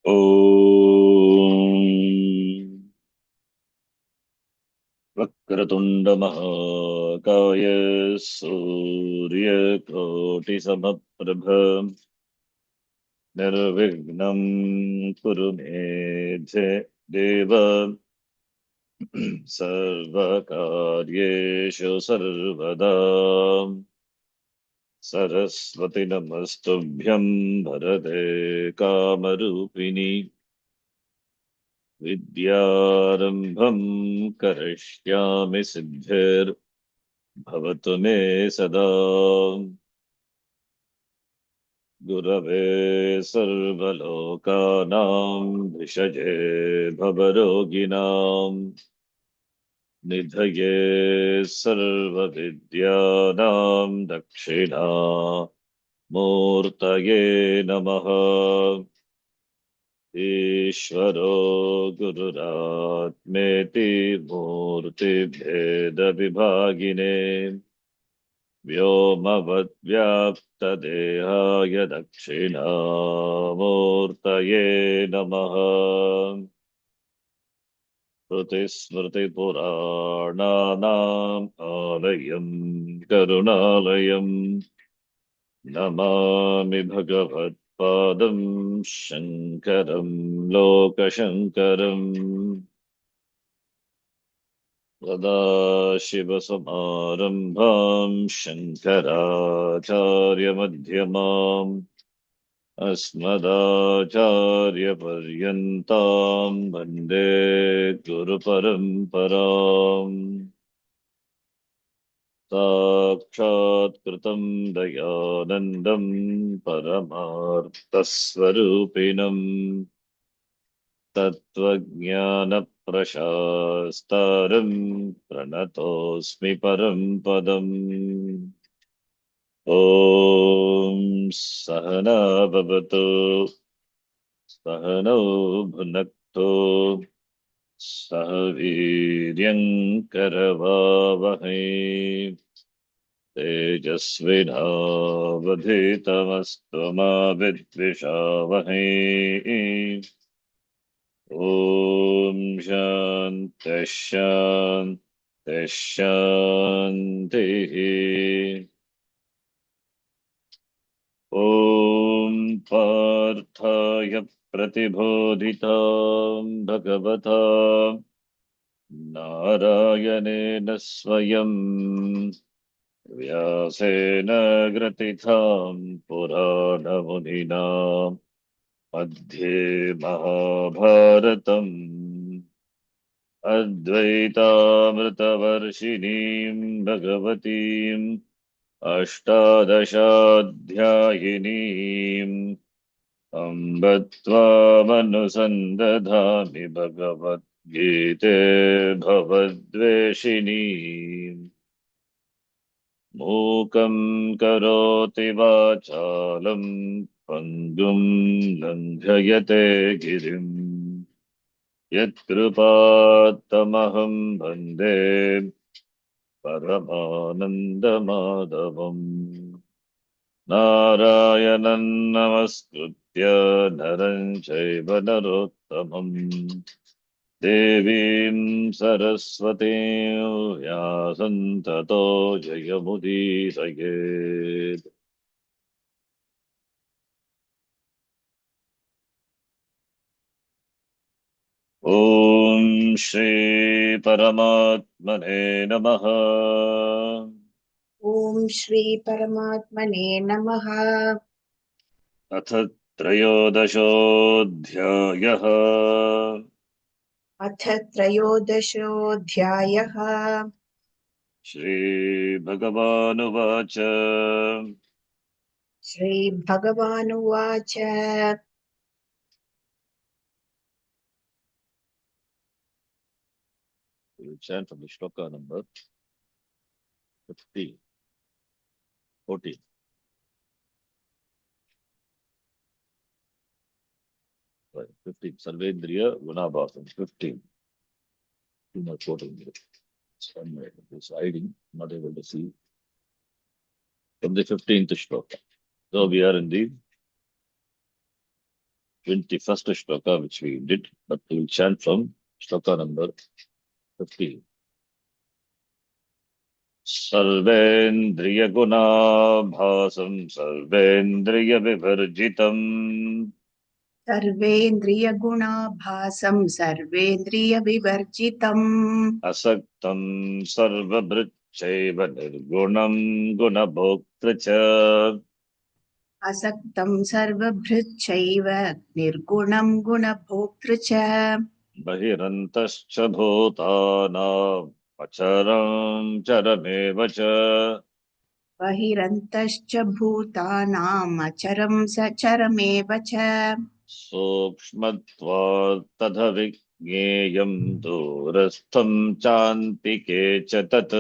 Om Vakratunda Mahakaya Surya Koti Samaprabha Nirvignam Kuru Me Deva Sarvakaryeshu Sarvada Saraswati Namastubhyam Bharate Kamarupini Vidyarambham Karashyami Siddhir Bhavatu Me Sada Gurave Sarvalokanam Vishaje Bhavaroginam Nidhaye Sarvavidyanam Dakshina Murtaye Namaha Ishvaro Gururatmeti Murti Bheda Vibhagine Vyomavadvyaptadehaya Dakshinamurtaye Namaha Shrutismritipurananam Alayam Karunalayam Namami Bhagavatpadam Shankaram Lokashankaram Sadashivasamarambham Shankaracharya-madhyamam Asmadacharya-paryantam Vande Guru-paramparam Sakshat Kritam Dayanandam Paramarthasvarupinam Tattva-jnana-prashastaram Pranatosmi Parampadam Om Sahana Bhavatu Sahano Bhunakto Sahaviryam Karavavahai Tejasvinavadhitamastu vidvishavahai Om Shanti Shanti Shanti Om Parthaya Pratibodhitam Bhagavata Narayanena Swayam Vyasena Gratitam Purana Munina Madhye Mahabharatam Advaitamritavarshinim Bhagavatim Ashtadashaധ്യായിनीम् Amb Tvāmanusandadhāmi Bhagavad-gīte Bhavadveshinim Mūkam karoti vācālam Pangum langhayate girim Yat-krupāttamaham bhande Paramananda-madhavam Narayanan namaskritya naram chaiva narottamam Devim saraswatim vyasam tato jayamudiraye Om Shri Paramatmane Namaha Om Shri Paramatmane Namaha. अथ त्रयोदशोऽध्यायः अथ त्रयोदशोऽध्यायः श्रीभगवानुवाच श्रीभगवानुवाच We'll chant from the Shloka number 15, 14. Right, 15. Sarvendriya Gunabhasam. 15. Too much quoting here. It's hiding, not able to see. From the 15th Shloka. So we are in the 21st shloka which we did, but we will chant from shloka number 15. सर्वेन्द्रियगुणाभासं सर्वेन्द्रियविवर्जितम् सर्वेन्द्रियगुणाभासं सर्वेन्द्रियविवर्जितम् असक्तं सर्वभृच्चैव निर्गुणं गुणभोक्तृ च असक्तं सर्वभृच्चैव निर्गुणं गुणभोक्तृ च बहिरन्तश्च भूतानाम् अचरं चरमेव च बहिरन्तश्च भूतानाम् अचरं सचरमेव च सूक्ष्मत्वात् तदविज्ञेयं दूरस्थं चान्तिके च तत्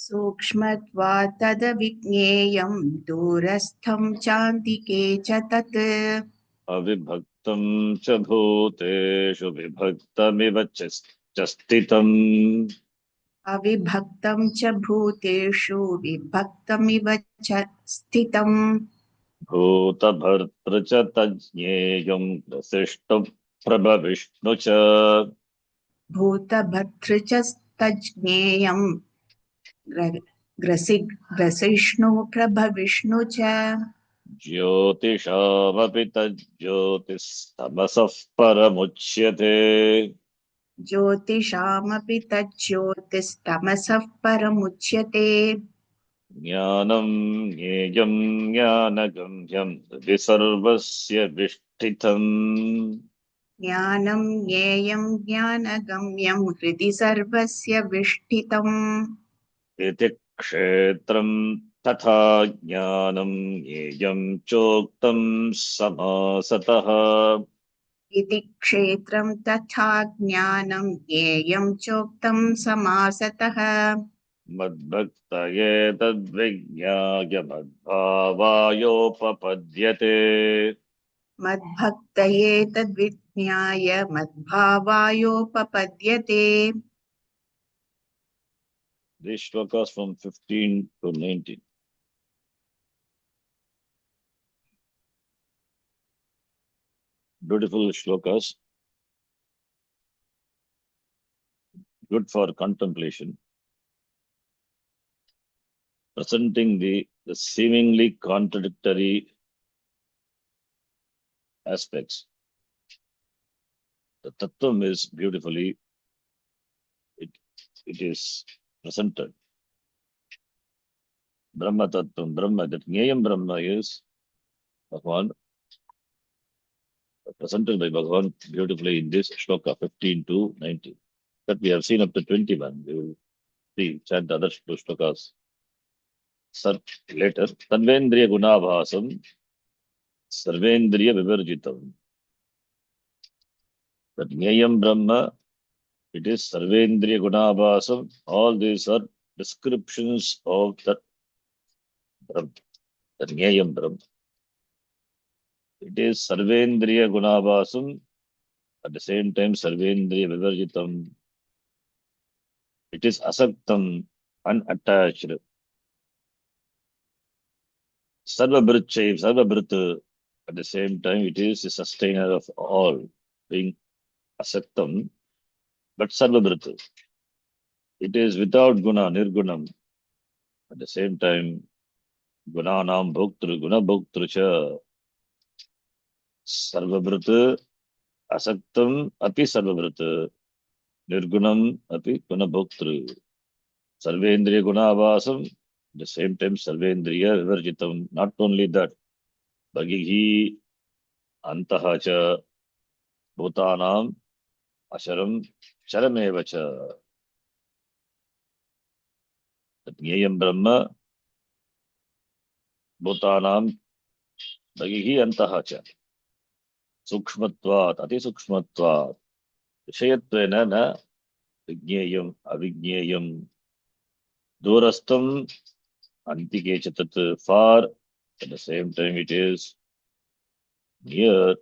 सूक्ष्मत्वात् तदविज्ञेयं दूरस्थं चान्तिके च तत् अविभक्तं च भूतेषु विभक्तमिव च स्थितम् अविभक्तं च भूतेषु विभक्तमिव च स्थितम् भूतभर्तृ च तज्ज्ञेयं ग्रसिष्ठु प्रभविष्णु च भूतभर्तृ च तज्ज्ञेयं ग्रसिष्णु प्रभविष्णु च ज्योतिषामपि तज्ज्योतिस्तमसः परमुच्यते ज्योतिषामपि तज्ज्योतिस्तमसः परमुच्यते ज्ञानं ज्ञेयं ज्ञानगम्यं हृदि सर्वस्य विष्ठितम् ज्ञानं ज्ञेयं ज्ञानगम्यं हृदि सर्वस्य विष्ठितम् इति क्षेत्रं तथा ज्ञानं ज्ञेयं चोक्तं समासतः इति क्षेत्रं तथा ज्ञानं ज्ञेयं चोक्तं समासतः मद्भक्तये तद्विज्ञाय मद्भावायोपपद्यते मद्भक्तये तद्विज्ञाय मद्भावायोपपद्यते These shlokas from 15 to 19. Beautiful shlokas, good for contemplation, presenting the seemingly contradictory aspects. The tattvam is beautifully, it is presented. Brahma tattvam, Brahma, that Nyayam Brahma is Bhagavan, presented by Bhagavan beautifully in this shloka 15 to 19. That we have seen up to 21. We will see, chant the other two shlokas later. Tanvendriya gunabhasam, sarvendriya vivarjitam. That Nyayam Brahma, it is sarvendriya gunabhasam. All these are descriptions of that Brahma, that Nyayam Brahma. It is sarvendriya gunabhasam, at the same time sarvendriya vivarjitam. It is asaktam, unattached. Sarvabhrutchaiv, sarvabhrut, at the same time it is the sustainer of all, being asaktam, but sarvabhrut. It is without guna, nirgunam. At the same time, gunanam bhoktru, guna bhoktru cha. Sarvabhrut, asaktam, api sarvabhrut. Nirgunam, api guna bhoktru. Sarvendriya gunavasam, at the same time sarvendriya vivarjitam. Not only that, bhagihi antaha cha bhutanam asharam charameva cha. Jnayam Brahma bhutanam bhagihi antaha cha. Sukshmatvat, ati sukshmatvat. Vishayatvena na vigneyam, avigneyam. Durastam antike chatat, far. At the same time it is near.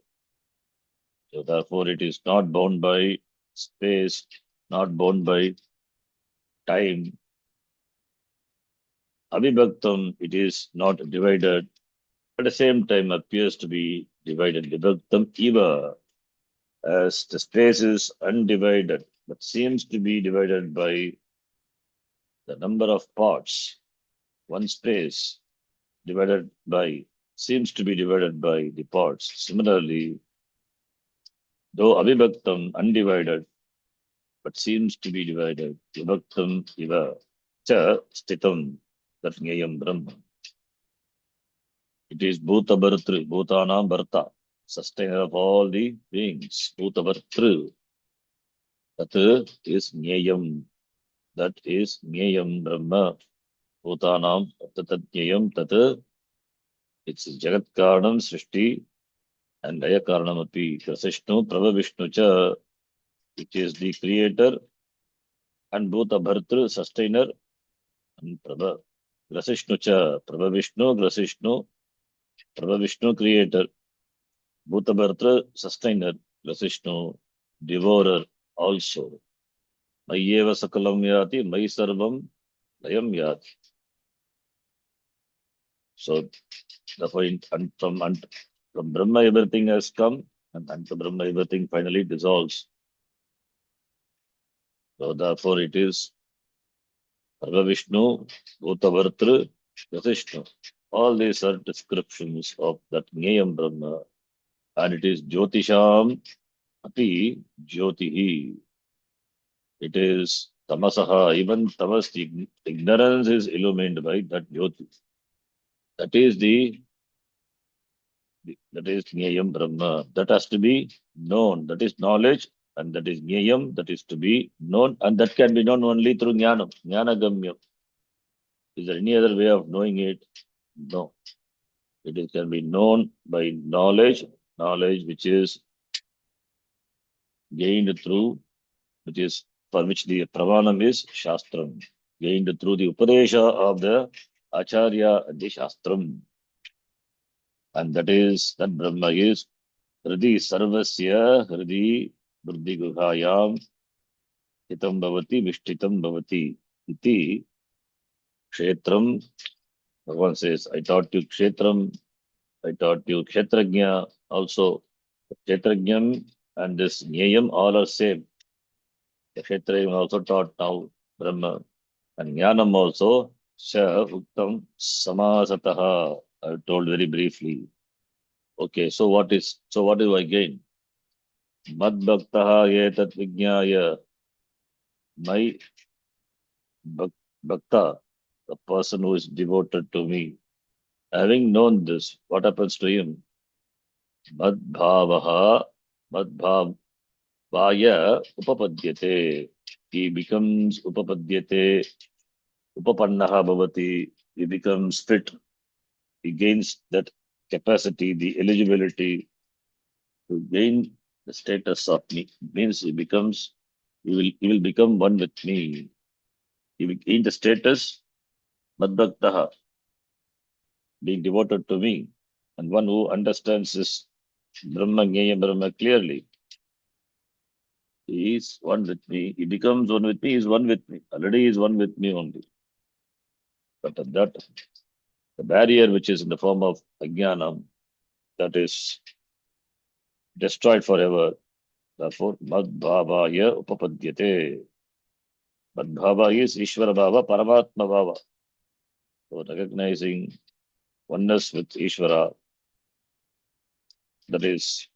So therefore it is not bound by space, not bound by time. Avibhaktam, it is not divided. At the same time appears to be divided. Vibhaktam iva, as the space is undivided, but seems to be divided by the number of parts. One space divided by, seems to be divided by the parts. Similarly, though avibhaktam, undivided, but seems to be divided, vibhaktam iva, cha stitam, that jnayam brahma. It is Bhuta Bhartru, Bhutanam Bharta, sustainer of all the beings. Bhuta Bhartru, that is Nyayam, that is Nyayam Brahma. Bhutanam Tatat Nyayam, Tat, it's Jagat Karanam Srishti and Laya Karanam Api. Krasishnu Prabha Vishnu Cha, which is the creator, and Bhuta Bhartru, sustainer, and Prabha. Grasishnu Cha, Prabha Vishnu, Grasishnu, Prabha Vishnu, creator. Bhutabartra, sustainer, Vasishnu, devourer also. Mayeva sakalam yati, Mai sarvam layam yati. So, the point, from Brahma everything has come, and unto Brahma everything finally dissolves. So, therefore, it is Sarva Vishnu, Bhutabartra, Vasishnu. All these are descriptions of that Nyayam Brahma, and it is Jyotisham Api Jyotihi. It is tamasaha, even tamas, ignorance is illumined by that jyoti. That is that is Nyayam Brahma. That has to be known. That is knowledge, and that is Nyayam, that is to be known, and that can be known only through Jnanam, Jnanagamyam. Is there any other way of knowing it? No. Can be known by knowledge, knowledge which is gained through, which is for which the pravanam is Shastram, gained through the Upadesha of the Acharya and the Shastram. And that Brahma is Hridi Sarvasya Hridi Buddhi Guhayam Hitam Bhavati Vishtitam Bhavati Iti Kshetram. Bhagavan says, I taught you Kshetram, I taught you Kshetrajna also. Kshetrajnam and this Nyayam all are same. The Kshetrajnam also taught now Brahma. And Jnanam also, Sha Uktam Samasataha. I told very briefly. Okay, so what do I gain? Mad Bhaktaha Yetat Vijnaya. My Bhakta, the person who is devoted to me, having known this, what happens to him? Mad Bhavaha, Mad Bhavaya Upapadyate. He becomes Upapadyate, Upapannaha Bhavati. He becomes fit. He gains that capacity, the eligibility to gain the status of me. Means he will become one with me. He will gain the status, Madbhaktaha, being devoted to me, and one who understands this Brahma, Jnaya Brahma clearly. He is one with me. He becomes one with me. He is one with me. Already he is one with me only. But that, the barrier which is in the form of Ajnanam, that is destroyed forever. Therefore, Madbhavaya Upapadyate. Madbhava is Ishvara Bhava, Paramatma Bhava. So recognizing oneness with Ishvara, that is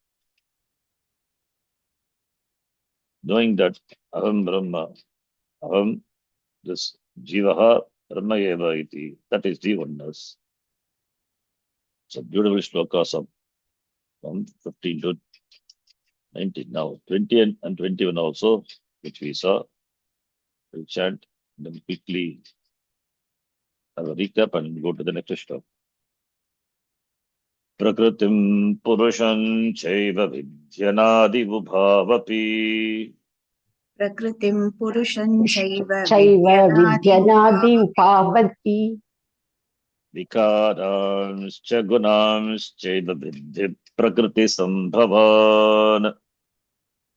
knowing that Aham Brahma, Aham, this Jivaha Brahma Eva iti, that is the oneness. So beautiful shlokas of from 15 to 19. Now 20 and 21 also, which we saw. We'll chant, then quickly have a recap and go to the next stop. Prakritim Purusham Chaiva Vidyanaadi प्रकृतिं पुरुषं चैव चैव विद्यनादि विद्यनादि उपावति Vikaramscha gunamschaiva viddhi prakriti sambhavan.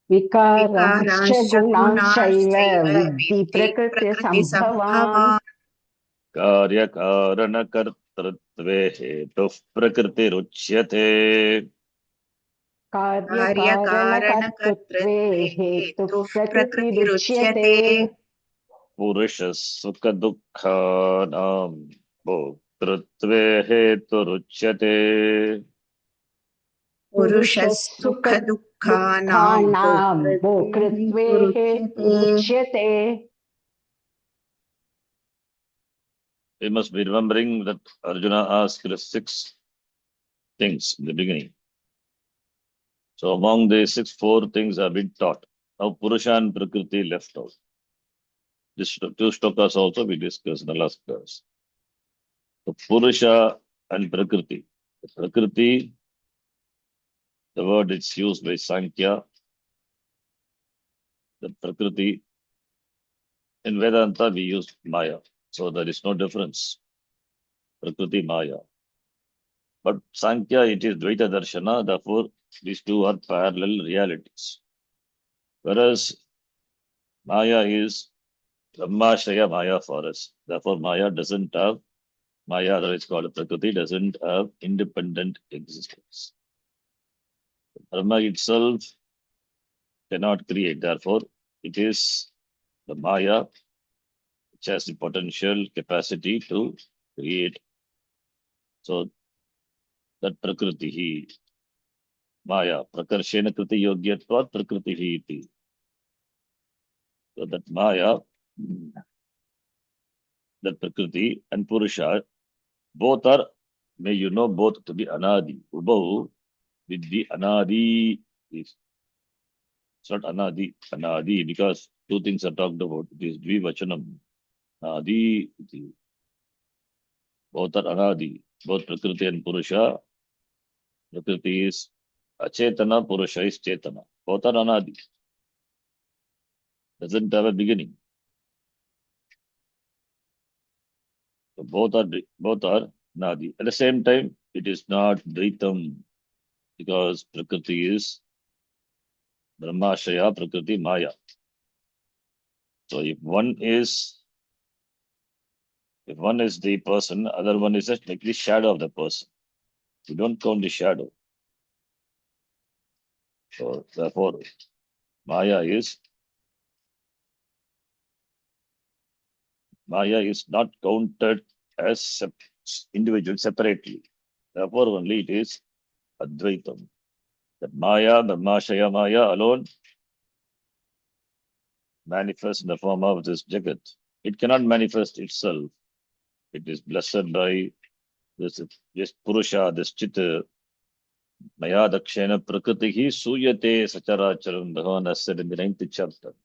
विकारांश्च विकारांश्च गुणांश्चैव गुणांश्चैव विद्धि विद्धि प्रकृति संभवान् प्रकृतिसम्भवान् Karya karana kartritve hetuh prakriti ruchyate. कार्यकारणकर्तृत्वे हेतुः प्रकृतिरुच्यते Purusha Sukha Dukkhanam Bhoktritve Heturuchyate. पुरुषः सुखदुःखानां सुखदुःखानां भोक्तृत्वे भोक्तृत्वे हेतुरुच्यते. We must be remembering that Arjuna asked the 6 things in the beginning. So among the 4 things have been taught. Now Purusha and Prakriti left out. These 2 shlokas also we discussed in the last class. So Purusha and Prakriti. The Prakriti, the word is used by Sankhya. The Prakriti, in Vedanta we use Maya. So there is no difference. Prakriti, Maya. But Sankhya, it is Dvaita Darshana, therefore these 2 are parallel realities. Whereas Maya is Brahmashaya Maya for us. Therefore Maya doesn't have, Maya, otherwise called Prakriti, doesn't have independent existence. Brahma itself cannot create. Therefore, it is the Maya which has the potential capacity to create. So that Prakriti, Maya, Prakarshena Kriti Yogyatvat Prakriti iti. So that Maya, that Prakriti and Purusha, both are, may you know, both to be Anadi. Ubau with the Anadi is, it's not Anadi, Anadi, because 2 things are talked about. It is Dvivachanam. Anadi, both are Anadi. Both Prakriti and Purusha. Prakriti is Achetana, Purusha is Chetana. Both are Anadi. Doesn't have a beginning. So both are Nadi. At the same time, it is not Dvaitam because Prakriti is Brahmashaya, Prakriti Maya. So if one is the person, other one is just like the shadow of the person. You don't count the shadow. So therefore, Maya is not counted as individual separately. Therefore, only it is Advaitam. That Maya, Brahmashaya Maya alone manifests in the form of this Jagat. It cannot manifest itself. It is blessed by this Purusha, this Chitta. Maya Dakshena Prakritihi Suyate Sacharacharam. Bhagavan has said in the 9th chapter.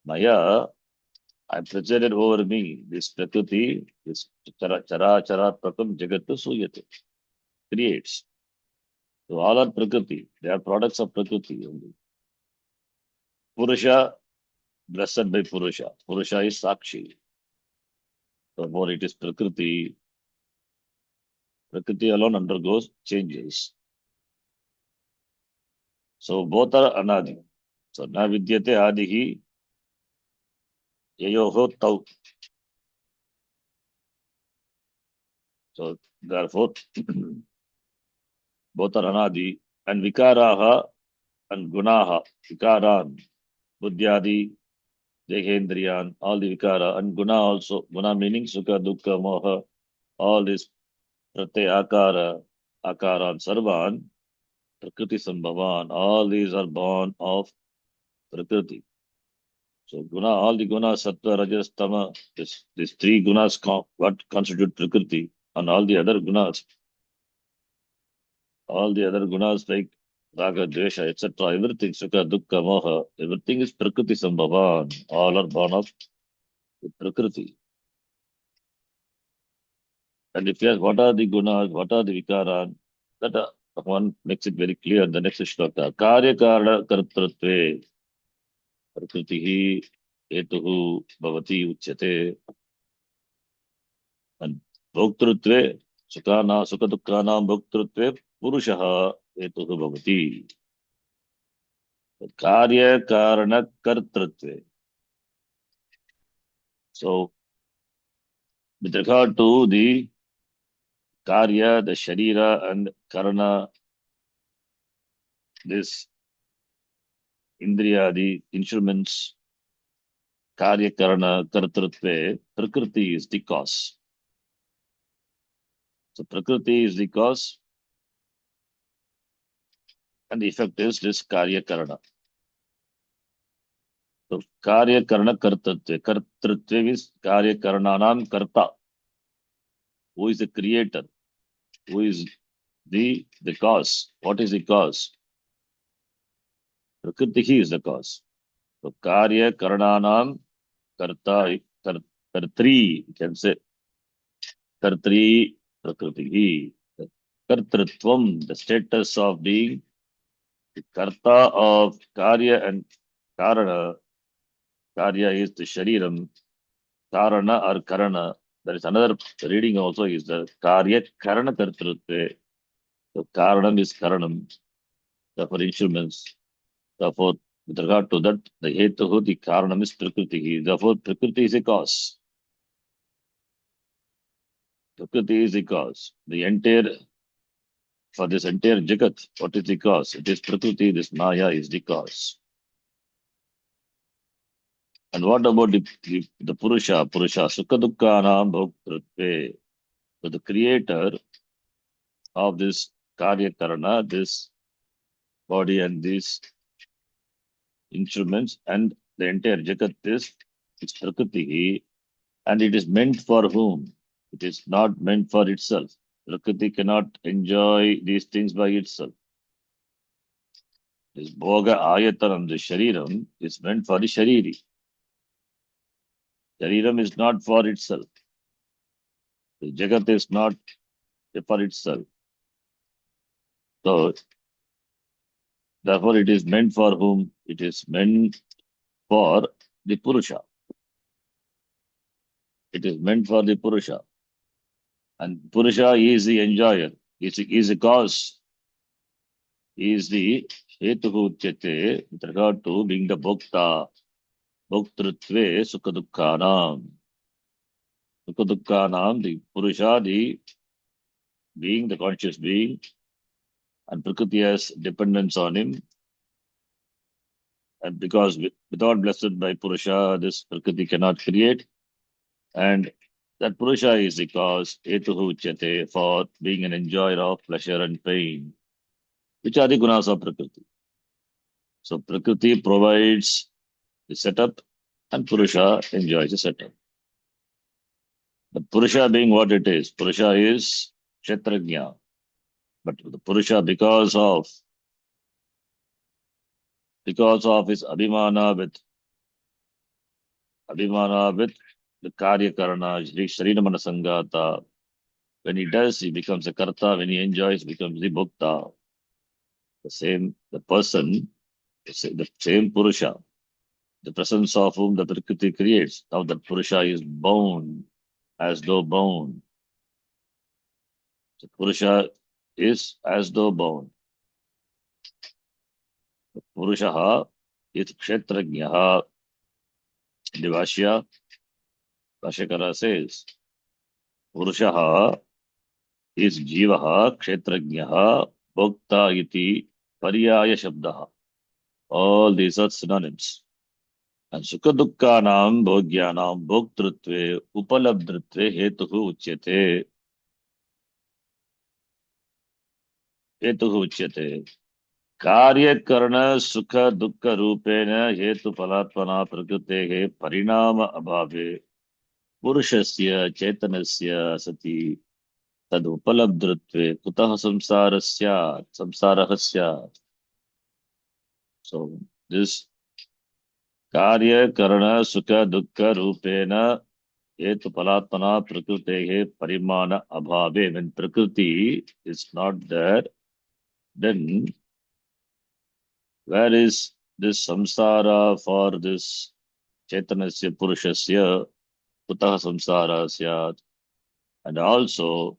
Maya, I presented over me this Prakriti, this Chara Prakam Jagatu Suyate. Creates. So all are Prakriti. They are products of Prakriti only. Purusha, blessed by Purusha. Purusha is Sakshi. Therefore, it is Prakriti. Prakriti alone undergoes changes. So both are Anadi. So na vidyate adihi yayoho tau. So therefore, both are Anadi and Vikaraha and Gunaha. Vikaran, Buddhyadi, Dehendriyan, all the Vikara and Guna also. Guna meaning Sukha, Dukkha, Moha, all this Pratyay Akara, Akaran, Sarvan, Prakriti Sambhavan, all these are born of Prakriti. So guna, all the gunas, sattva, rajas, tama, these 3 gunas what constitute Prakriti, and all the other gunas like raga, dvesha, etc., everything, sukha, dukkha, moha, everything is Prakriti Sambhavan. All are born of Prakriti. And if you ask what are the gunas, what are the vikaran, that one makes it very clear in the next shloka. Karya karana kartrutve Prakritihi hetuhu bhavati uchyate. And Bhoktrutve, Sukha-dukkhanam Bhoktrutve, Purushaha hetuhu bhavati. Karya Karana Kartrutve. So, with regard to the Karya, the Sharira, and Karana, this Indriya, the instruments, Karya Karana Kartrutve, Prakriti is the cause. So Prakriti is the cause, and the effect is this Karya Karana. So Karya Karana Kartrutve. Kartrutve is Karya Karananam Karta. Who is the creator? Who is the cause? What is the cause? Prakriti is the cause. So Karya Karananam Karta, Kartri, you can say Kartri Prakriti. Kartrutvam, the status of being the Karta of Karya and Karana. Karya is the Shariram, Karana or Karana. There is another reading also is the Karya Karana Kartrutve. So Karanam is Karanam, therefore instruments. Therefore, with regard to that, the Hetuhu, the Karanam is Prakriti. Therefore, Prakriti is a cause. Prakriti is the cause. The entire, for this entire Jagat, what is the cause? It is Prakriti, this Maya is the cause. And what about the Purusha? Purusha, Sukha Dukkhanam Bhoktrutve. So the creator of this Karya Karana, this body and these instruments and the entire Jagat is it's Prakriti, and it is meant for whom? It is not meant for itself. Prakriti cannot enjoy these things by itself. This Bhoga Ayatanam, the Shariram, is meant for the Shariri. Shariram is not for itself. The Jagat is not for itself. So, therefore, it is meant for whom? It is meant for the Purusha. It is meant for the Purusha. And Purusha is the enjoyer. Is the cause. He is the Hetuhu Uchyate with regard to being the Bhokta. Bhoktrutve Sukha Dukkhanam, the Purusha, the being, the conscious being, and Prakriti has dependence on him. And because without blessed by Purusha, this Prakriti cannot create. And that Purusha is the cause, Hetuhu Uchyate, for being an enjoyer of pleasure and pain, which are the gunas of Prakriti. So Prakriti provides the setup, and Purusha enjoys the setup. The Purusha being what it is, Purusha is Kshetrajna. But the Purusha, because of his Abhimana with the Karya Karana, Sharinamana Sangata, when he does, he becomes a Karta. When he enjoys, he becomes the Bhukta. The person, the same Purusha, the presence of whom the Prakriti creates. Now that Purusha is bound, as though bound. The Purusha is as though bound. The Purusha is Kshetrajnaha. The Vashyakara says, Purusha is Jivaha Kshetrajnaha Bhokta iti Paryaya Shabdaha. All these are synonyms. And Sukha Dukkhanam Bhogyanam Bhoktrutve Upalabdritve Hetuhu Uchyate. Hetuhu Uchyate. Karya Karana Sukha Dukkha Rupena Hetu Palatpana Prakritehe Parinama Abhave Purushasya Chetanasya Sati Tad Upalabdritve Kutaha Samsarasya Samsarahasya. So this Karya Karana Sukha Dukkha Rupena Hetu Palatpana Prakritehe Parimana Abhave. When Prakriti is not there, then where is this samsara for this Chetanasya Purushasya Kutaha Samsara Syat? And also,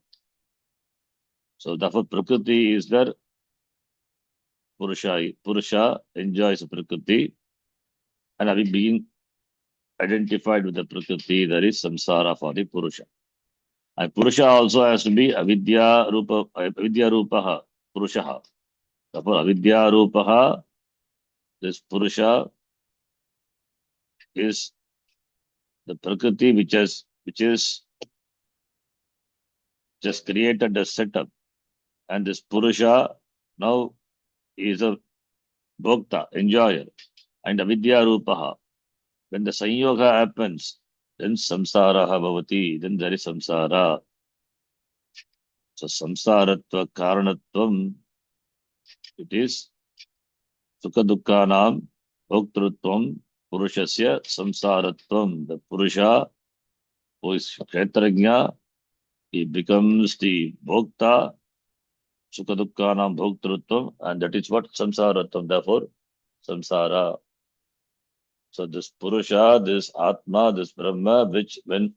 so therefore Prakriti is there, Purusha enjoys Prakriti, and having been identified with the Prakriti, there is samsara for the Purusha. And Purusha also has to be Avidya Rupaha, Purushaha. Therefore, avidya rupaha, this Purusha is the Prakriti which is just created a setup. And this Purusha now is a Bhokta, enjoyer. And avidya rupaha. When the Sanyoga happens, then samsara bhavati, then there is samsara. So samsaratva karanatvam, it is sukha dukkhanam bhoktrutvam purushasya samsaratvam. The Purusha who is kshetrajna, he becomes the bhokta, sukha dukkhanam bhoktrutvam, and that is what samsaratvam. Therefore, samsara. So this Purusha, this Atma, this Brahma, which when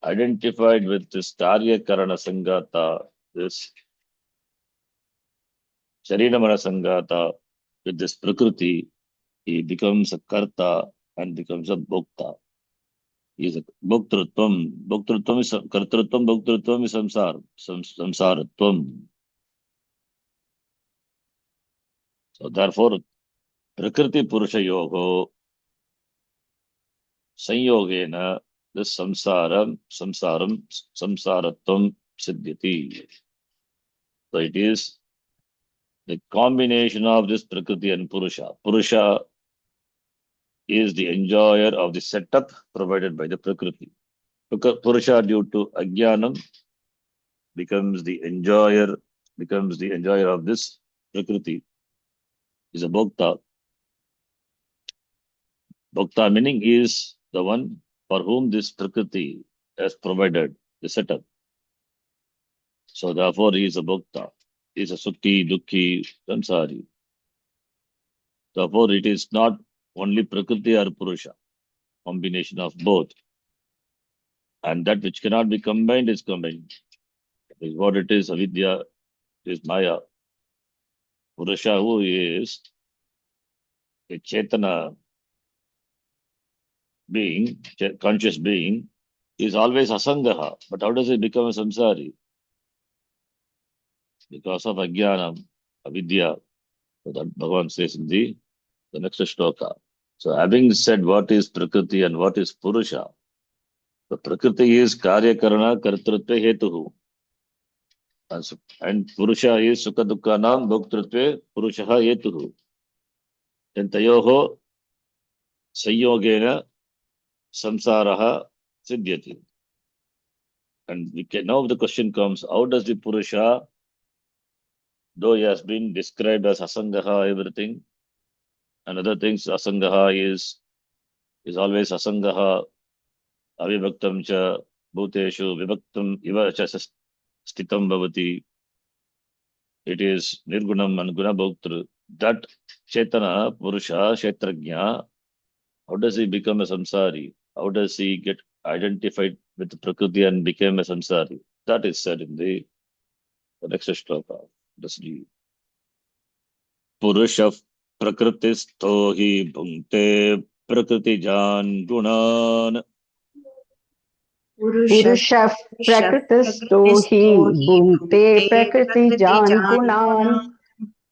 identified with this Karya Karana Sangata, this Sharinamana Sangata, with this Prakriti, he becomes a Karta and becomes a Bhokta. He is a Bhoktrutvam. Bhoktrutvam is Kartrutvam, Bhoktrutvam is Samsaratvam. So therefore, Prakriti Purusha Yogo, Sanyogena, this Samsaratvam Siddhyati. So it is the combination of this Prakriti and Purusha. Purusha is the enjoyer of the setup provided by the Prakriti. Purusha, due to Ajnanam, becomes the enjoyer of this Prakriti. Is a Bhokta. Bhokta meaning is the one for whom this Prakriti has provided the setup. So therefore he is a Bhokta. He is a Sukhi, Dukhi, Samsari. Therefore it is not only Prakriti or Purusha, combination of both. And that which cannot be combined is combined. That is what it is, avidya, it is Maya. Purusha, who is a Chetana being, conscious being, is always Asangaha. But how does he become a samsari? Because of Ajnanam, avidya. So that Bhagavan says in the next shloka. So having said what is Prakriti and what is Purusha, the Prakriti is Karya Karana Kartrutve Hetuhu. And Purusha is Sukha Dukkhanam Bhoktrutve Purushaha Hetuhu. Then Tayoho Sanyogena Samsaraha Siddhyati. And now the question comes, how does the Purusha, though he has been described as Asangaha, everything, and other things, Asangaha is always Asangaha, Avibhaktam cha, Bhuteshu, Vibhaktam iva cha Stitam Bhavati. It is Nirgunam and Guna Bhoktru. That Chetana, Purusha, Kshetrajna, how does he become a samsari? How does he get identified with Prakriti and become a samsari? That is said in the next shloka. Let's read. Purusha Prakritisto hi bhunte Prakritijan gunan. Purusha Prakritisto hi bhunte Prakriti jan gunam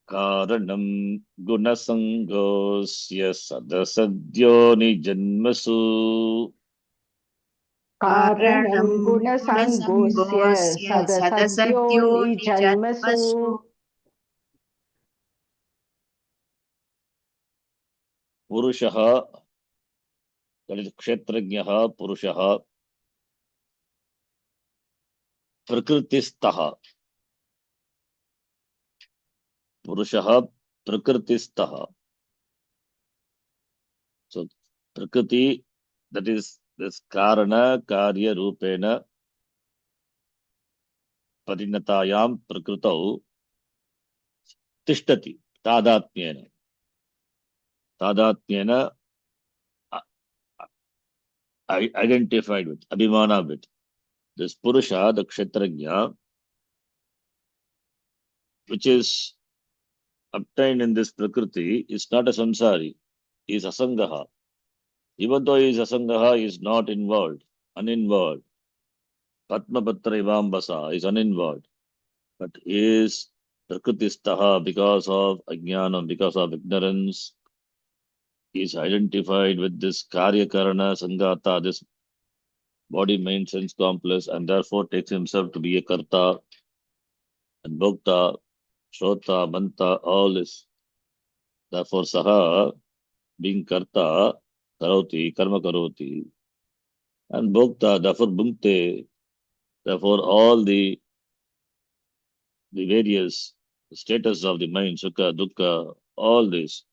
Karanam Gunasangosya Sadasadyo Nijanmasu. Karanam Gunasangosya Sadasadyo Nijanmasu. Purushaha, that is Kshetrajnaha, Purushaha, Prakritistaha. Purushaha, Prakritistaha. So, Prakriti, that is this Karana, Karya, Rupena, Parinatayam, Prakrutau, Tishtati, Tadatmyena. Tadatmyena, identified with, Abhimana with. This Purusha, the Kshetrajna, which is obtained in this Prakriti, is not a samsari, he is Asangaha. Even though he is Asangaha, he is not involved, uninvolved. Padmapatra Ivambasa is uninvolved, but he is Prakritistaha, because of ajnanam, because of ignorance, is identified with this karya karana sangata, this body, mind, sense complex, and therefore takes himself to be a karta and bhokta, shrota, manta, all this. Therefore, saha, being karta, karoti, karma karoti, and bhokta, therefore bhunkte, therefore all the various status of the mind, sukha, dukkha, all this,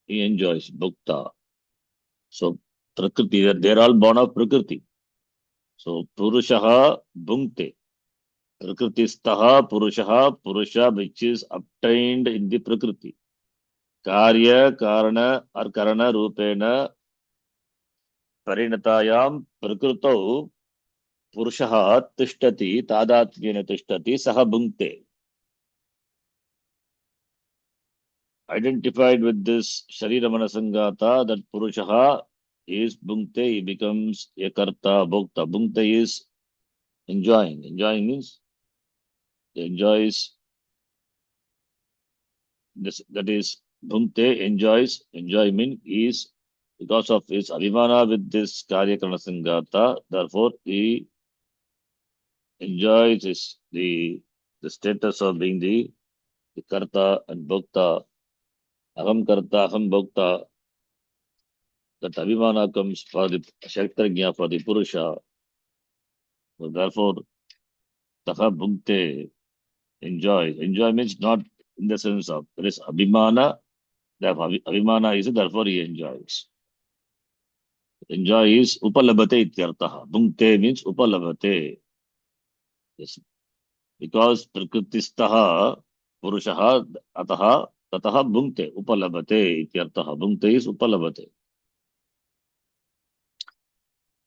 he enjoys bhukta. So, prakriti, they're all born of prakriti. So, purushaha bhunkte. Prakritistaha purushaha, purusha which is obtained in the prakriti. Karya, karana, or karana rupena, parinatayam, prakrito, purushaha tishtati, tadatvyena tishtati, saha bhunkte. Identified with this Sharira Manasangata, that Purushaha is Bhunkte, he becomes a Karta, Bhokta. Bhunkte is enjoying. Enjoying means he enjoys this, that is Bhunkte enjoys. Enjoyment is because of his Abhimana with this Karya Karana Sangata, therefore he enjoys the status of being the Karta and Bhokta. Aham Karta, Aham Bhokta. That Abhimana comes for the Kshatrajna, for the Purusha. So therefore, Taha Bhukte enjoys. Enjoy means not in the sense of there is Abhimana, therefore Abhimana is therefore he enjoys. Enjoy is Upalabhate ityartaha. Bhukte means Upalabhate. Yes. Because Prakritistaha Purushaha Ataha Tataha Bhukte Upalabhate ityartaha. Bhukte is Upalabhate.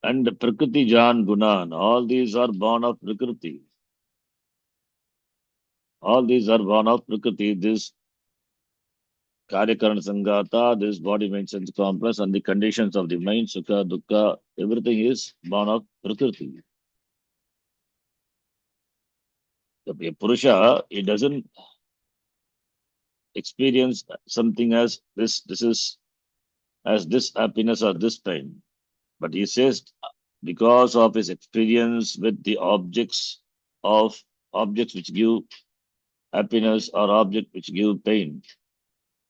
And Prakriti Jan Gunan, all these are born of Prakriti. All these are born of Prakriti. This Karyakarana Sangata, this body mind sense complex, and the conditions of the mind, Sukha, Dukkha, everything is born of Prakriti. The Purusha, he doesn't experience something as this is as this happiness or this pain. But he says, because of his experience with the objects which give happiness or objects which give pain,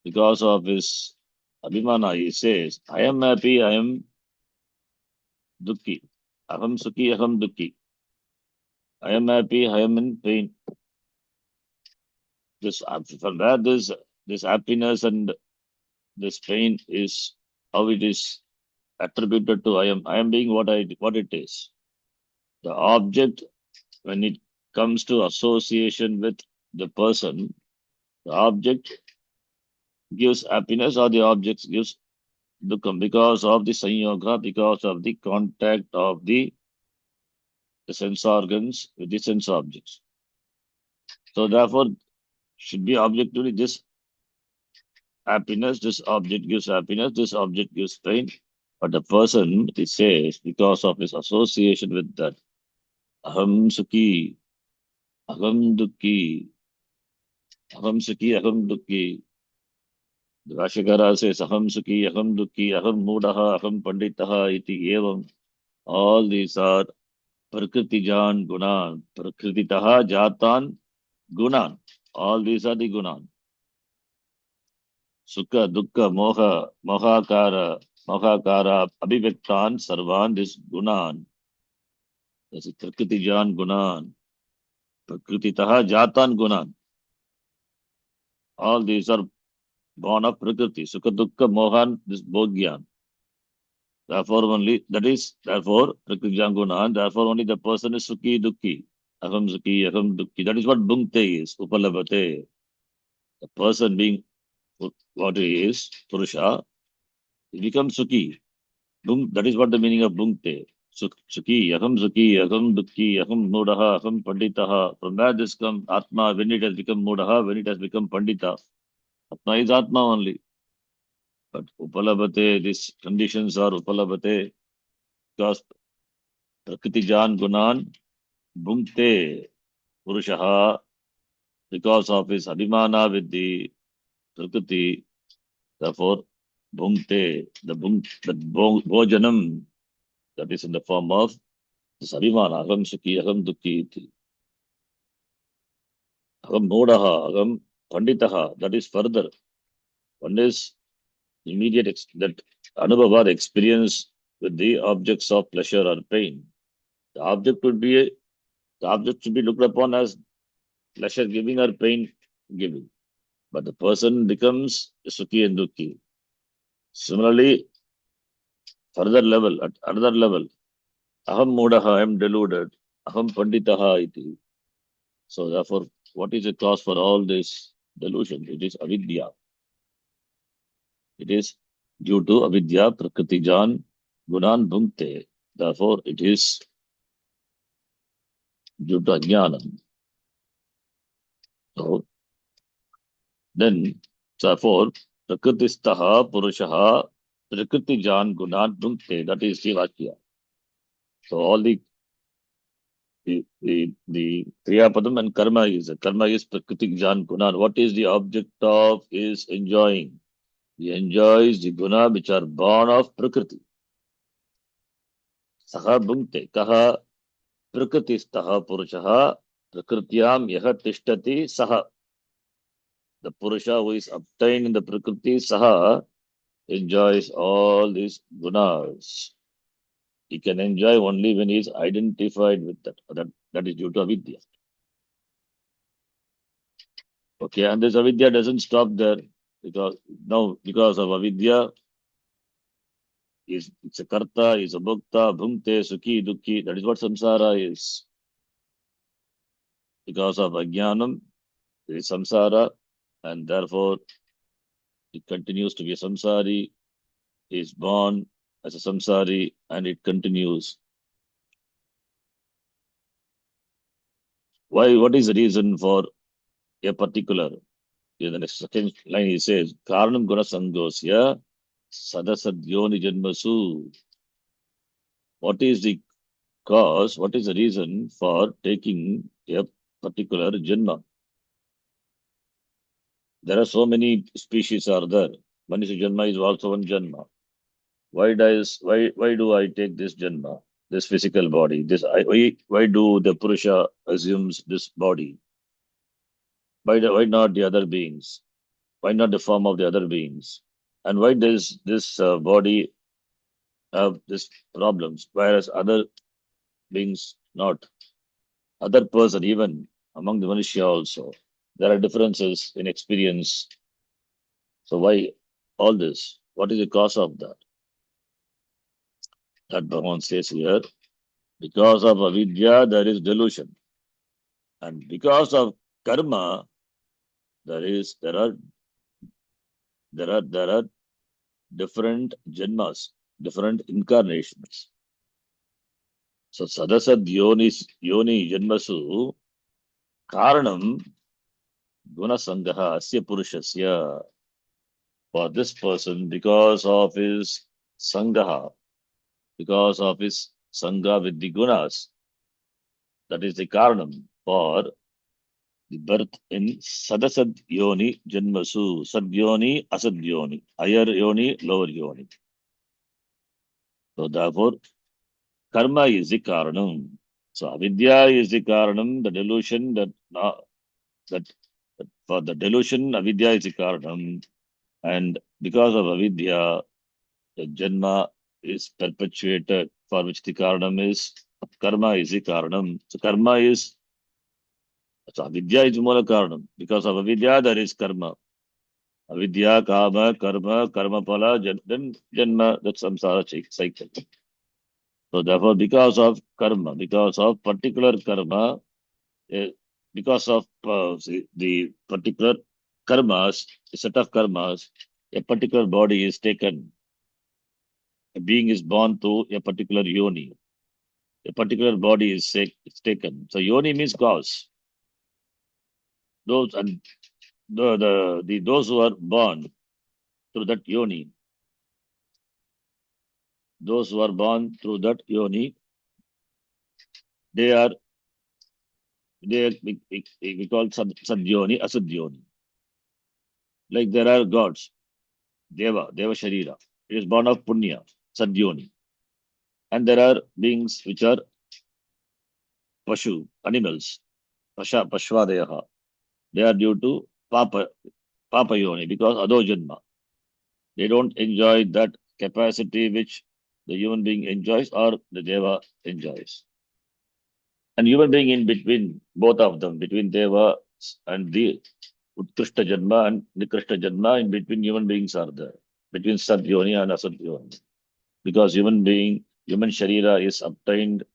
because of his Abhimana, he says, I am happy, I am dukkhi. Aham sukhi, aham dukkhi. I am happy, I am in pain. This from where this happiness and this pain is how it is attributed to I am being what it is. The object, when it comes to association with the person, the object gives happiness or the object gives dukkha because of the sanyoga, because of the contact of the sense organs with the sense objects. So therefore, should be objectively this happiness, this object gives happiness, this object gives pain. But the person, it says, because of his association with that, aham sukhi, aham dukkhi, aham sukhi, aham dukkhi. The Rashikara says, aham sukhi, aham dukkhi, aham mudaha, aham panditaha, iti evam. All these are prakritijan gunan, prakrititaha jatan gunan. All these are the gunan. Sukha, dukkha, moha, mohakara, abhivektan, sarvan, this gunan. This is prakritijan gunan. Prakrititaha jatan gunan. All these are born of prakriti. Sukha, dukkha, mohan, this bhogyan. Therefore only, therefore, prakritijan gunan, therefore only the person is sukhi, dukkhi. Aham sukhi, aham dukkhi. That is what bhunkte is, upalabhate. The person being what he is, Purusha, he becomes sukhi. That is what the meaning of bhunkte. Sukhi, aham dukhi, aham mudaha, aham panditaha. From where this comes, Atma, when it has become mudaha, when it has become pandita. Atma is Atma only. But upalabhate, these conditions are upalabhate because prakriti jan gunan bhunkte Purushaha because of his abhimana with the Prakriti, therefore, bhungte, bhojanam, that is in the form of this abhimana, aham sukhi, aham dukhi, iti. Aham modaha, aham panditaha, that is further. One is immediate that anubhava, the experience with the objects of pleasure or pain. The object should be looked upon as pleasure giving or pain giving. But the person becomes sukhi and dukhi. Similarly, further level, at another level, aham modaha, I am deluded, aham panditaha iti. So therefore, what is the cause for all this delusion? It is avidya. It is due to avidya, prakriti jan, gunan bhungte. Therefore, it is due to ajnanam. So then, therefore, prakritistaha purushaha prakriti jan gunan bhungte. That is the vakya. So all the kriya padam and karma is prakriti jan gunan. What is the object of is enjoying? He enjoys the guna which are born of prakriti. Saha bhungte kaha prakritistaha purushaha prakrityam yaha tishtati saha. The purusha who is obtained in the prakriti saha enjoys all these gunas. He can enjoy only when he is identified with that. That is due to avidya. Okay, and this avidya doesn't stop there because of avidya, it's a karta, is a bhukta, bhungte, sukhi, dukhi. That is what samsara is. Because of ajnanam, there is samsara, and therefore it continues to be a samsari, is born as a samsari, and it continues. Why? What is the reason for a particular? In the next second line, he says, Karanam guna sangosya sadasadyoni janmasu. What is the cause? What is the reason for taking a particular janma? There are so many species are there. Manisha janma is also one janma. Why do I take this janma, this physical body? Why do the Purusha assumes this body? Why not the other beings? Why not the form of the other beings? And why does this body have these problems, whereas other beings not? Other person, even among the Manushya also, there are differences in experience. So why all this? What is the cause of that? That Bhagavan says here, because of avidya, there is delusion. And because of karma, there are different janmas, different incarnations. So sadasad yoni janmasu karanam guna sangaha asya purushasya. For this person, because of his sangaha, because of his sangha with the gunas, that is the karanam for the birth in sadasad yoni janmasu, sadyoni, asadyoni, higher yoni, lower yoni. So therefore, karma is the karanam. So avidya is the karanam, the delusion that for the delusion, avidya is the karanam. And because of avidya, the janma is perpetuated, for which the karanam is karma is the karanam. So avidya is mula karanam. Because of avidya, there is karma. Avidya, kama, karma pala, then janma, that's samsara cycle. So therefore, because of karma, because of particular karma, because of the particular karmas, a set of karmas, a particular body is taken. A being is born to a particular yoni. A particular body is taken. So yoni means cause. Those and those who are born through that yoni, those who are born through that yoni, they are we call Sadyoni, Asadyoni. Like there are gods, Deva Sharira. It is born of Punya, Sadyoni. And there are beings which are Pashu, animals, Pashvadeyaha. They are due to Papa Yoni because Ado Janma. They don't enjoy that capacity which the human being enjoys or the Deva enjoys. And human being in between, both of them, between Deva and the Utkrishta Janma and Nikrishta Janma, in between human beings are there, between Satyoni and Asatyoni. Because human Sharira is obtained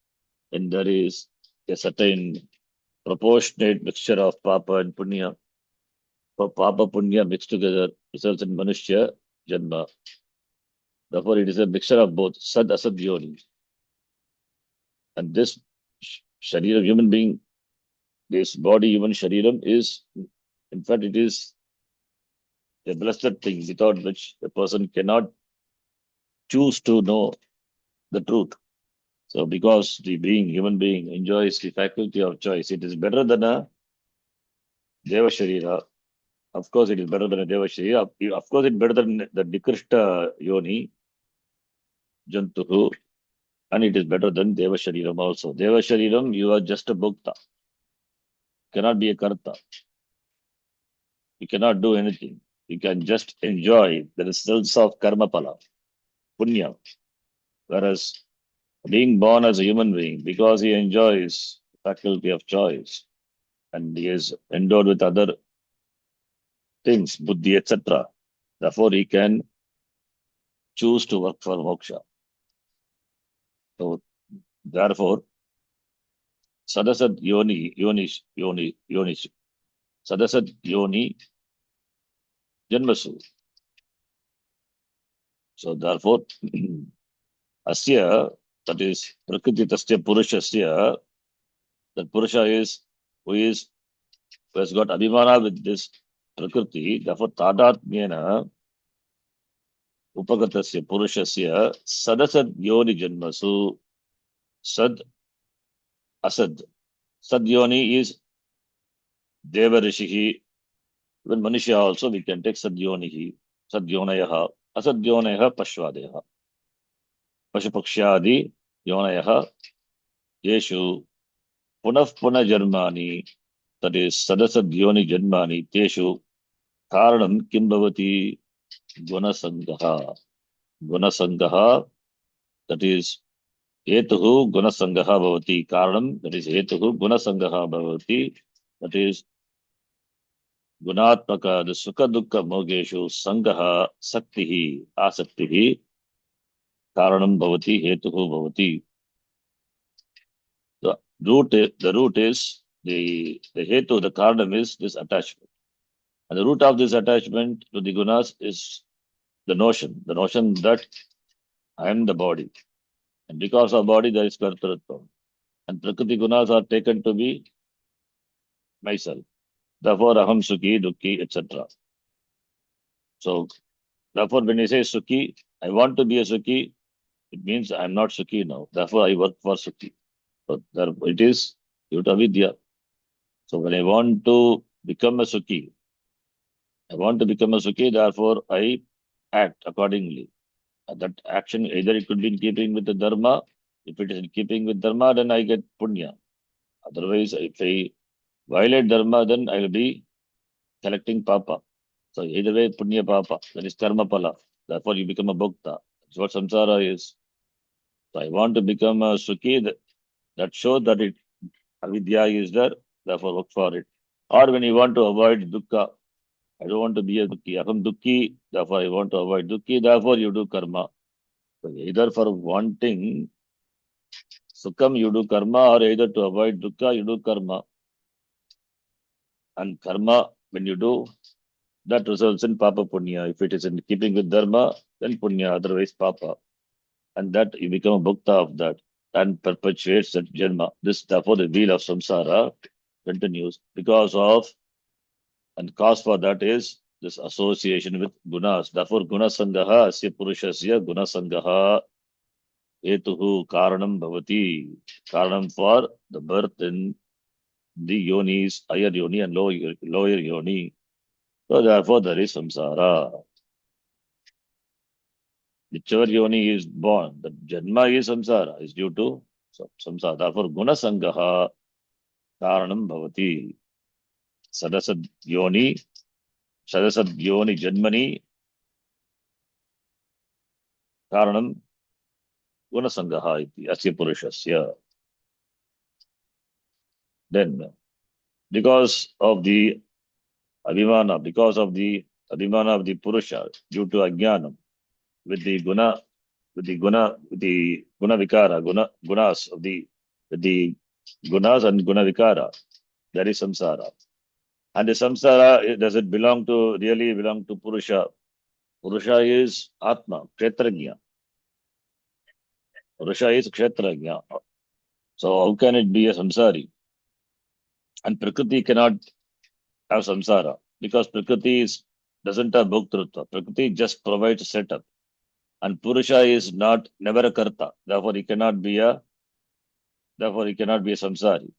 and there is a certain proportionate mixture of Papa and Punya. So Papa Punya mixed together results in Manushya Janma. Therefore, it is a mixture of both Sad Asad Yoni. And this Sharira, human being, this body, human Shariram is, in fact, it is a blessed thing without which a person cannot choose to know the truth. So, because the human being enjoys the faculty of choice, it is better than a Deva Sharira. Of course, it is better than a Deva Sharira. Of course, it's better than the Nikrishta Yoni, Jantuhu, and it is better than Deva Shariram also. Deva Shariram, you are just a Bhukta, cannot be a Karta. You cannot do anything. You can just enjoy the results of Karma Pala, Punya. Whereas being born as a human being, because he enjoys the faculty of choice and he is endowed with other things, buddhi, etc. Therefore, he can choose to work for moksha. So, therefore, Sadasat Yoni, Sadasat Yoni Janmasu. So, therefore, Asya, that is Prakriti Tasya Purushasya, that Purusha is who has got Abhimana with this Prakriti, therefore Tadatmyena Upagatasya Purushasya Sadasad Yoni Janmasu Sad Asad. Sad Yoni is Deva Rishihi. Even Manushya also we can take Sad Yonihi, Sad Yonayaha, Asad Yonayaha Pashvadeha. Pashupakshyadi Yonayaha Yeshu Punah Jarmani, that is Sadasad Yoni Janmani, Teshu Karanam Kimbavati Gunasangaha. Gunasangaha, that is Hetuhu Gunasangaha Bhavati. Karanam, that is Hetuhu Gunasangaha Bhavati, that is Gunatmaka, the Sukha Dukkha Mogeshu Sangaha Saktihi Asaktihi Karanam Bhavati Hetuhu Bhavati. The root is the Hetu, the Karanam is this attachment. And the root of this attachment to the gunas is the notion that I am the body. And because of body, there is kartaratvam. And prakriti gunas are taken to be myself. Therefore, aham sukhi, dukkhi, etc. So, therefore, when you say sukhi, I want to be a sukhi, it means I am not sukhi now. Therefore, I work for sukhi. So, it is yuta vidya. So, when I want to become a sukhi, therefore, I act accordingly. That action, either it could be in keeping with the dharma. If it is in keeping with dharma, then I get punya. Otherwise, if I violate dharma, then I will be collecting papa. So either way, punya papa, that is karma pala. Therefore, you become a bhukta. That's what samsara is. So I want to become a sukhi. That shows that avidya is there. Therefore, work for it. Or when you want to avoid dukkha, I don't want to be a dukkhi. Aham dukkhi. Therefore, I want to avoid dukkhi. Therefore, you do karma. So either for wanting sukham, you do karma, or either to avoid dukkha, you do karma. And karma, when you do, that results in papa punya. If it is in keeping with dharma, then punya, otherwise papa. And that you become a bhukta of that and perpetuates that janma. This, therefore, the wheel of samsara continues because of, and cause for that is this association with gunas. Therefore, gunasangaha asya purushasya gunasangaha etuhu karanam bhavati. Karanam for the birth in the yonis, higher yoni and lower yoni. So therefore there is samsara. Whichever yoni is born, the janma is samsara, is due to samsara. Therefore guna sangaha karanam bhavati. Sadasad yoni janmani karanam guna sangaha iti asya purushasya. Then because of the abhimana, of the purusha due to ajnanam, with the guna vikara, gunas of with the gunas and guna vikara, there is samsara. And the samsara, does it really belong to purusha? Purusha is atma, kshetrajna. Purusha is kshetrajna. So how can it be a samsari? And prakriti cannot have samsara because prakriti doesn't have bhoktrutva. Prakriti just provides a setup. And Purusha is never a karta. Therefore, he cannot be a samsari.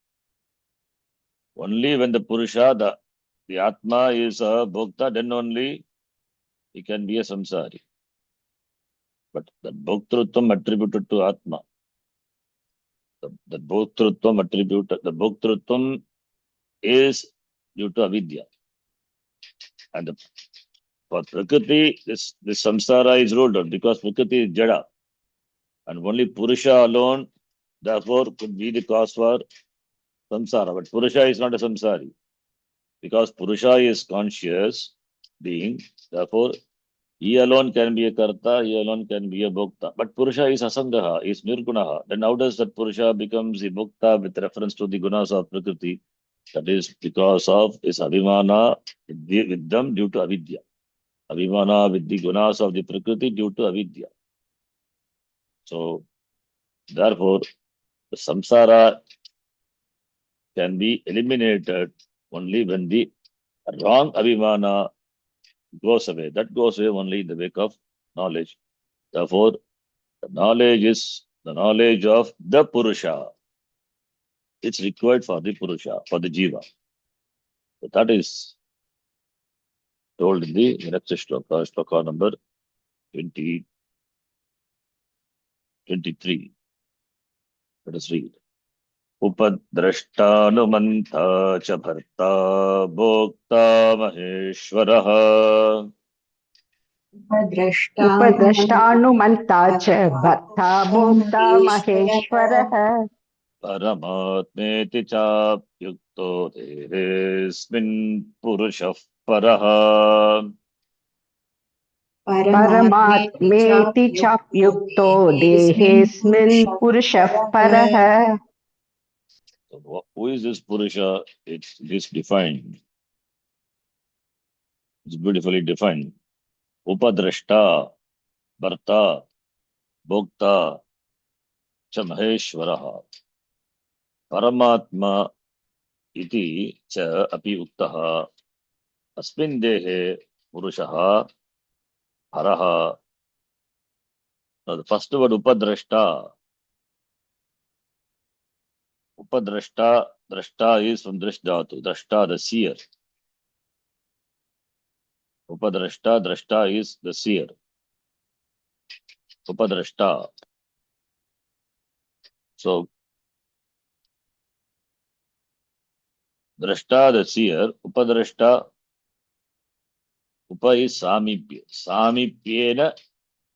Only when the Purusha, the Atma is a bhokta, then only he can be a samsari. But the bhoktrutvam attributed to Atma, the bhoktrutvam is due to avidya. And for Prakriti, this samsara is ruled out because Prakriti is jada. And only Purusha alone, therefore, could be the cause for samsara. But Purusha is not a samsari. Because Purusha is conscious being, therefore, he alone can be a karta, he alone can be a bhokta. But Purusha is asangaha, is nirgunaha. Then how does that Purusha becomes the bhokta with reference to the gunas of Prakriti? That is because of his abhimana with them due to avidya. Abhimana with the gunas of the Prakriti due to avidya. So, therefore, the samsara can be eliminated only when the wrong abhimana goes away. That goes away only in the wake of knowledge. Therefore, the knowledge is the knowledge of the Purusha. It's required for the Purusha, for the Jiva. So that is told in the next shloka, shloka number 23. Let us read. Upadrashtanumanta cha bharta bhokta maheshwaraha उपद्रष्टानुमन्ता च भर्ता भोक्ता महेश्वरः परमात्मेति चाप्युक्तो देहेऽस्मिन् पुरुषः परः परमात्मेति चाप्युक्तो देहेऽस्मिन् पुरुषः परः. So who is this Purusha? It is defined. It's beautifully defined. Upadrashta, Bharta, Bhokta, cha Maheshwaraha. Paramatma iti cha api uktaha. Asmin dehe Purushaha Haraha. Now the first word Upadrashta. Upadrashta, Drashta is from Drishdhatu. Drashta, the seer. Upadrashta, Drashta is the seer. Upadrashta. So, Drashta, the seer. Upadrashta, Upa is Samipya. Samipyena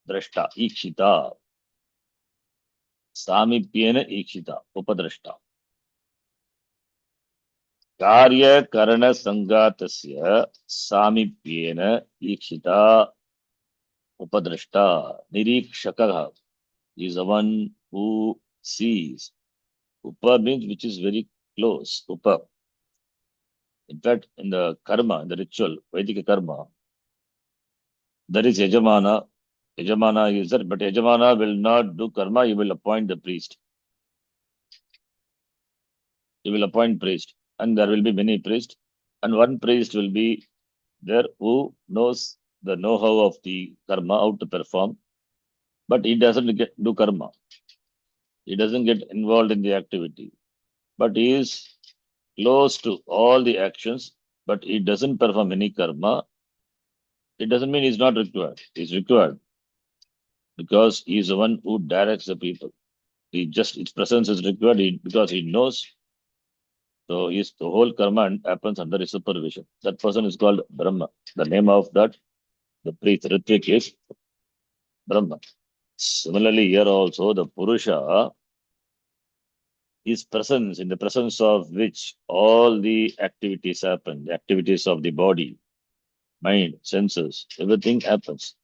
Drashta, Ikshita. Samipyena Ikshita, Upadrashta. Karya Karana Sangatasya Samipyena Ikshita Upadrashta. Nirikshakaha is the one who sees. Upa means which is very close. Upa. In fact, in the karma, in the ritual, Vedic karma, there is Yajamana. Yajamana is there, but Yajamana will not do karma, he will appoint the priest. He will appoint priest. And there will be many priests. And one priest will be there who knows the know-how of the karma, how to perform. But he doesn't do karma. He doesn't get involved in the activity. But he close to all the actions, but he doesn't perform any karma. It doesn't mean he's not required. He's required because he is the one who directs the people. Its presence is required because he knows. So the whole karma happens under his supervision. That person is called Brahma. The name of the priest Ritvik is Brahma. Similarly, here also the Purusha is presence, in the presence of which all the activities happen, the activities of the body, mind, senses, everything happens.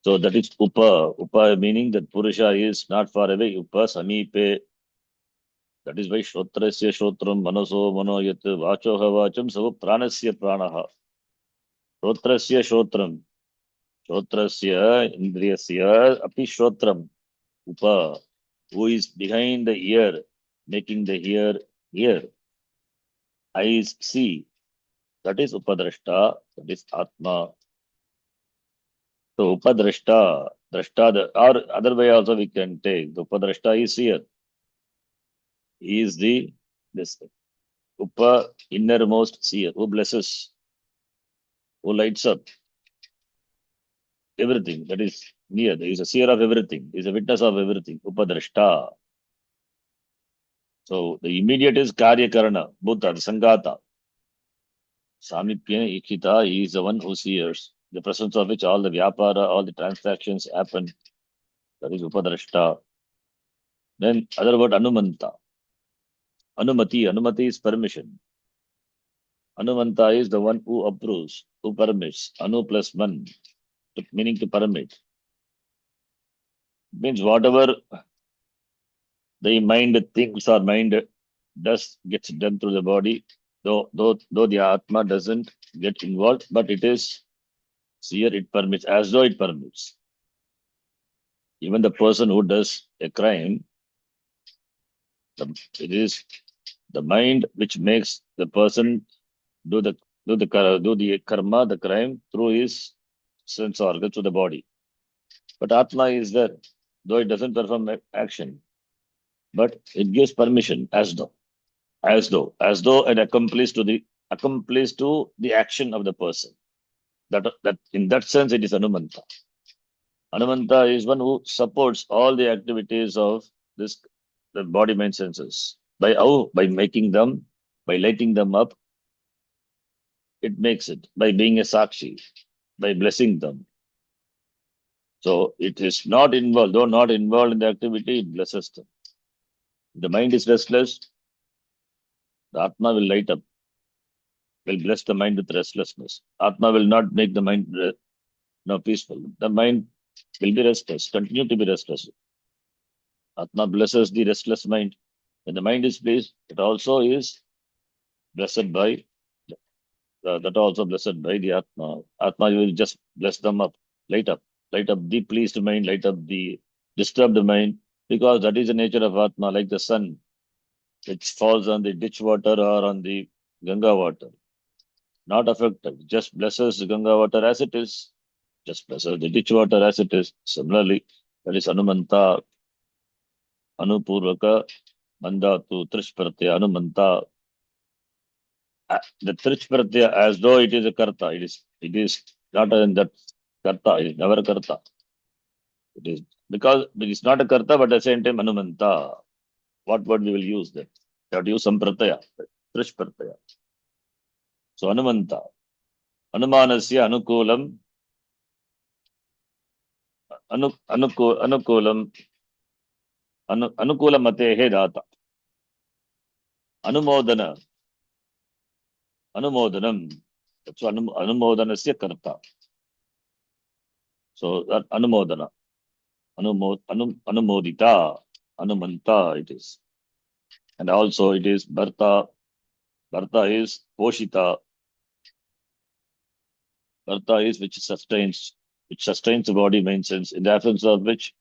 So that is Upa. Upa meaning that Purusha is not far away. Upa Samipe. That is why Shrotrasya Shrotram Manaso Manoyat Vachoha Vacham Savu Pranasya Pranaha. Shrotrasya Shrotram. Shrotrasya Indriyasya Api Shrotram. Upa. Who is behind the ear, making the ear hear. Eyes see. That is Upadrashta. That is Atma. So Upadrashta. Drashta, or other way also we can take. The Upadrashta is here. He is this Upa innermost seer who blesses, who lights up everything that is near. He is a seer of everything. He is a witness of everything. Upadrashta. So the immediate is Karya Karana, Bhuta, the Sangata. Samipya Ikita, he is the one who sees, the presence of which all the Vyapara, all the transactions happen. That is Upadrashta. Then other word Anumanta. Anumati. Anumati is permission. Anumanta is the one who approves, who permits. Anu plus man, meaning to permit. Means whatever the mind thinks or mind does gets done through the body, though the Atma doesn't get involved, but it is here it permits, as though it permits. Even the person who does a crime, it is the mind which makes the person do the karma, the crime through his sense organ to the body. But Atma is there, though it doesn't perform action, but it gives permission as though an accomplice to the action of the person. That in that sense it is Anumanta. Anumanta is one who supports all the activities of the body mind senses. By making them, by lighting them up, it makes it by being a sakshi, by blessing them. So it is not involved, though not involved in the activity, it blesses them. If the mind is restless, the Atma will light up, will bless the mind with restlessness. Atma will not make the mind peaceful. The mind will be restless, continue to be restless. Atma blesses the restless mind. When the mind is pleased, it also is blessed by the Atma. Atma will just bless them up, light up the pleased mind, light up the disturbed mind, because that is the nature of Atma, like the sun, which falls on the ditch water or on the Ganga water. Not affected, just blesses the Ganga water as it is, just blesses the ditch water as it is. Similarly, that is Anumanta, Anupurvaka, Mandatu, Trish Pratyaya, Anumanta. The Trich Pratyaya as though it is a Karta. It is not in that Karta, it is never a Karta. It is because it is not a Karta, but at the same time Anumanta. What word we will use there? We have to use some Pratyaya, Trish Pratyaya. So Anumanta. Anumanasya Anukulam Anukulam Anukula Matehe Data. Anumodanam. That's Anumodanasya Karta. So that Anumodana. Anumodita. Anumanta it is. And also it is Bharta. Bharta is Poshita. Bharta is which sustains the body, mind, sense, in the absence of which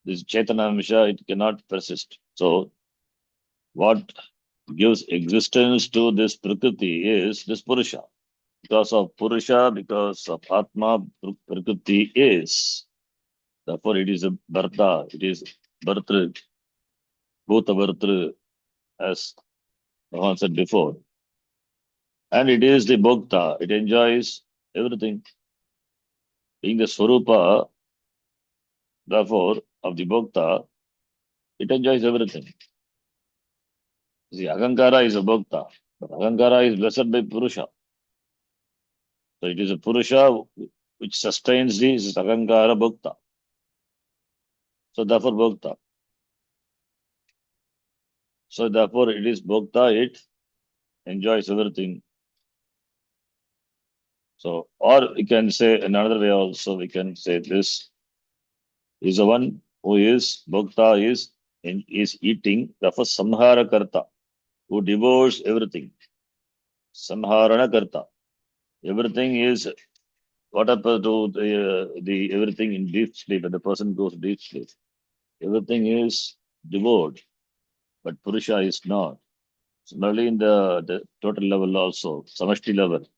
this Chetanamsha, it cannot persist. So what gives existence to this Prakriti is this Purusha. Because of Purusha, because of Atma, Prakriti is. Therefore, it is a Bharta, it is Bhartru, Bhuta Bhartru, as Bhagavan said before. And it is the bhokta. It enjoys everything. Being the Swarupa, therefore, of the bhokta, it enjoys everything. The Ahankara is a bhokta. But Ahankara is blessed by Purusha. So it is a Purusha which sustains this Ahankara bhokta. So therefore bhokta. So therefore it is bhokta, it enjoys everything. So, or we can say another way also, we can say this is the one who is bhokta is eating, therefore samhara karta, who devours everything. Samharana karta. Everything is what happens to the everything in deep sleep when the person goes deep sleep. Everything is devoured, but Purusha is not. Similarly, in the total level also, samashti level,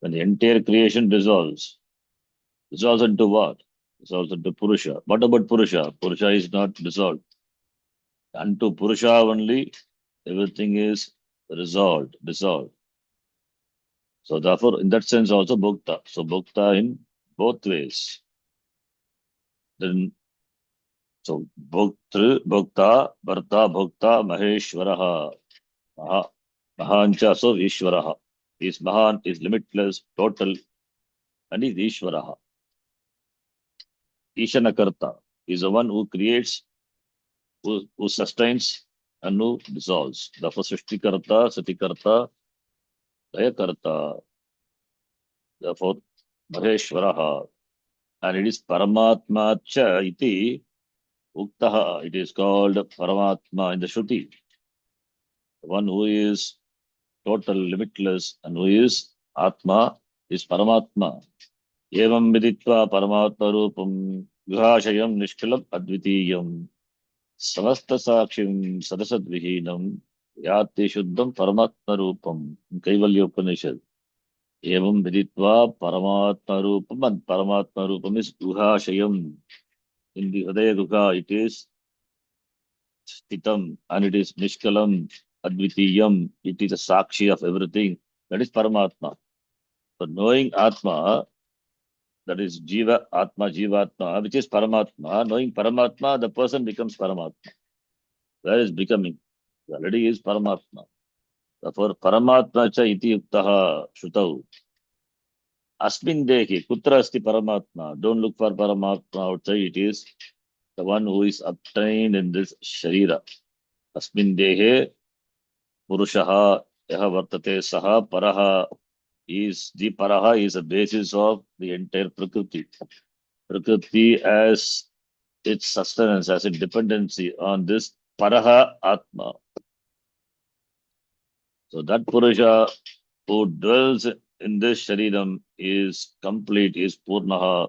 when the entire creation dissolves into what? Dissolves into Purusha. What about Purusha? Purusha is not dissolved. Unto Purusha only, everything is dissolved. So therefore, in that sense also Bhokta. So Bhokta in both ways. Then so Bhokta, Bharta, Bhokta, Maheshwaraha. Maha, Mahancha, so Ishwaraha. Is Mahan, is limitless, total, and is Ishwaraha. Ishanakarta is the one who creates, who sustains, and who dissolves. Therefore, Srishtikarta, Satikarta, Layakarta. Therefore, Maheshwaraha. And it is Paramatma cha iti Uktaha. It is called Paramatma in the Shruti. The one who is total, limitless, and who is Atma is Paramatma. Evam viditva Paramatma Rupam Vihashayam Nishkalam Advitiyam Samasta Sakshim Sadasad Vihinam Yati Shuddham Paramatma Rupam in Kaivalya Upanishad. Evam viditva Paramatma Rupam, and Paramatma Rupam is Vihashayam. In the Hridaya Gukha, it is Stitam, and it is Nishkalam, Advitiyam, it is a Sakshi of everything. That is Paramatma. So knowing Atma, that is Jiva, Atma, Jivatma, which is Paramatma. Knowing Paramatma, the person becomes Paramatma. Where is becoming? He already is Paramatma. Therefore, Paramatma cha iti yuktaha Shrutau. Asmin dehi, kutra asti Paramatma. Don't look for Paramatma outside. It is the one who is obtained in this Sharira. Asmin dehe Purushaha yaha vartate saha paraha is the paraha is the basis of the entire Prakriti. Prakriti as its sustenance, as its dependency on this paraha Atma. So that Purusha who dwells in this Shariram is complete, is Purnaha.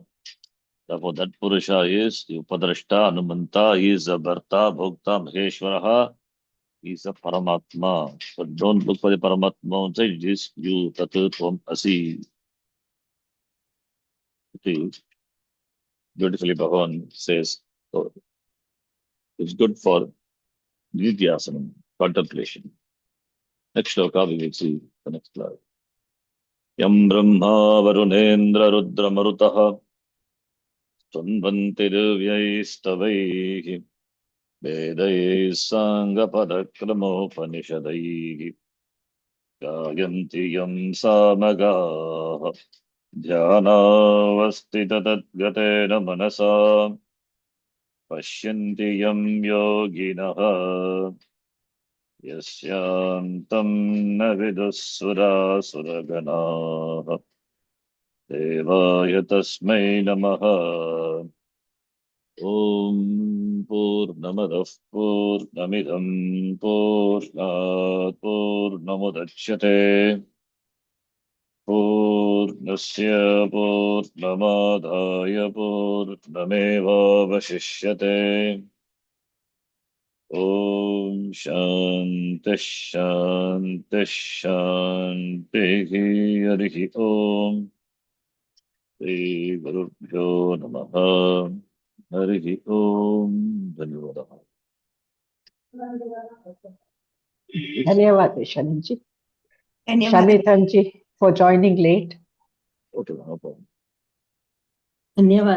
Therefore, that Purusha is the Upadrashta, Anumanta, he is a Bharta, Bhokta, Maheshwaraha, he is a Paramatma. So don't look for the Paramatma outside, it is you, Tatu, Tvam, Asi. Beautifully, Bhagavan says. So it's good for Nidhyasana, contemplation. Next shloka, we will see the next slide. Yam Brahma Varunendra Rudra Marutaha Sunvantirvyaistavaihi Vedai Sangapadakramopanishadaihi Gayanti Yam Samagaha Dhyanavastitatatgatena Manasa Pashyanti Yam Yoginaha Yasyantam Navidusura Suraganaha Devaya Tasmai Namaha Om Purnamadav Purnamidam Purnat Purnamudachyate Purnasya Purnamadaya Purnameva Vashishyate Om Shanti Shanti Shanti Harihi Om Shri Gurubhyo Namaha Harihi Om Dhanyavadaha. Dhanyavad, Shalinji. धन्यवाद Shamitanji for joining late. Okay, no problem. धन्यवाद